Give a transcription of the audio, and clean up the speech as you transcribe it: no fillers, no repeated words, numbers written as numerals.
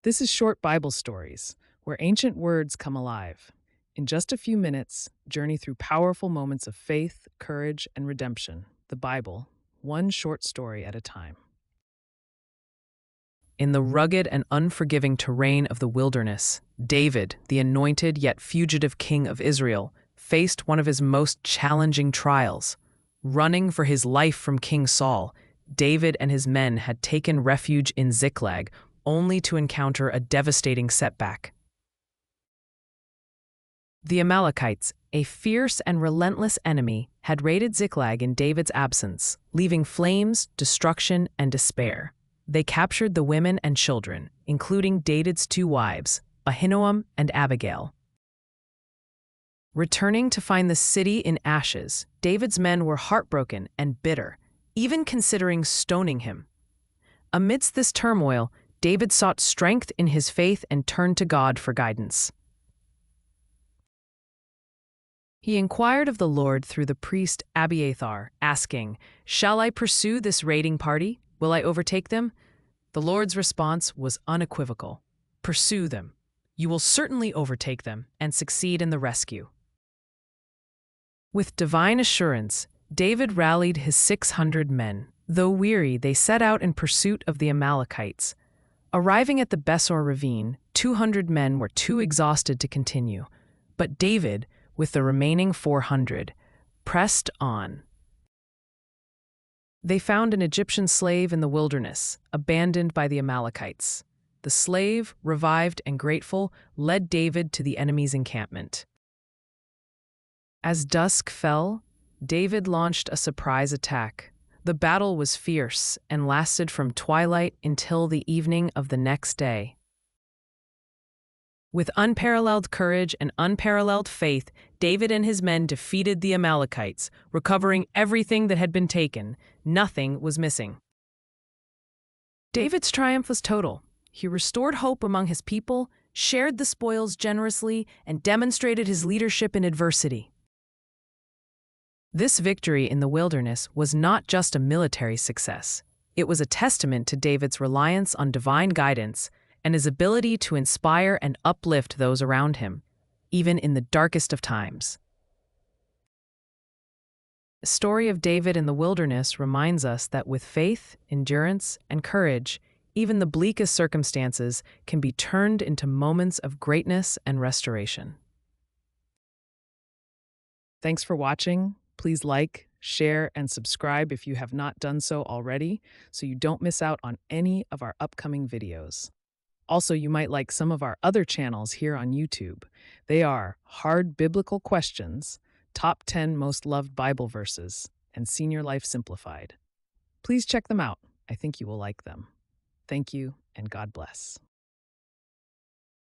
This is Short Bible Stories, where ancient words come alive. In just a few minutes, journey through powerful moments of faith, courage, and redemption. The Bible, one short story at a time. In the rugged and unforgiving terrain of the wilderness, David, the anointed yet fugitive king of Israel, faced one of his most challenging trials. Running for his life from King Saul, David and his men had taken refuge in Ziklag, only to encounter a devastating setback. The Amalekites, a fierce and relentless enemy, had raided Ziklag in David's absence, leaving flames, destruction, and despair. They captured the women and children, including David's two wives, Ahinoam and Abigail. Returning to find the city in ashes, David's men were heartbroken and bitter, even considering stoning him. Amidst this turmoil, David sought strength in his faith and turned to God for guidance. He inquired of the Lord through the priest Abiathar, asking, "Shall I pursue this raiding party? Will I overtake them?" The Lord's response was unequivocal. "Pursue them. You will certainly overtake them and succeed in the rescue." With divine assurance, David rallied his 600 men. Though weary, they set out in pursuit of the Amalekites. Arriving at the Besor ravine, 200 men were too exhausted to continue, but David, with the remaining 400, pressed on. They found an Egyptian slave in the wilderness, abandoned by the Amalekites. The slave, revived and grateful, led David to the enemy's encampment. As dusk fell, David launched a surprise attack. The battle was fierce and lasted from twilight until the evening of the next day. With unparalleled courage and unparalleled faith, David and his men defeated the Amalekites, recovering everything that had been taken. Nothing was missing. David's triumph was total. He restored hope among his people, shared the spoils generously, and demonstrated his leadership in adversity. This victory in the wilderness was not just a military success. It was a testament to David's reliance on divine guidance and his ability to inspire and uplift those around him, even in the darkest of times. The story of David in the wilderness reminds us that with faith, endurance, and courage, even the bleakest circumstances can be turned into moments of greatness and restoration. Thanks for watching. Please like, share, and subscribe if you have not done so already, so you don't miss out on any of our upcoming videos. Also, you might like some of our other channels here on YouTube. They are Hard Biblical Questions, Top 10 Most Loved Bible Verses, and Senior Life Simplified. Please check them out. I think you will like them. Thank you, and God bless.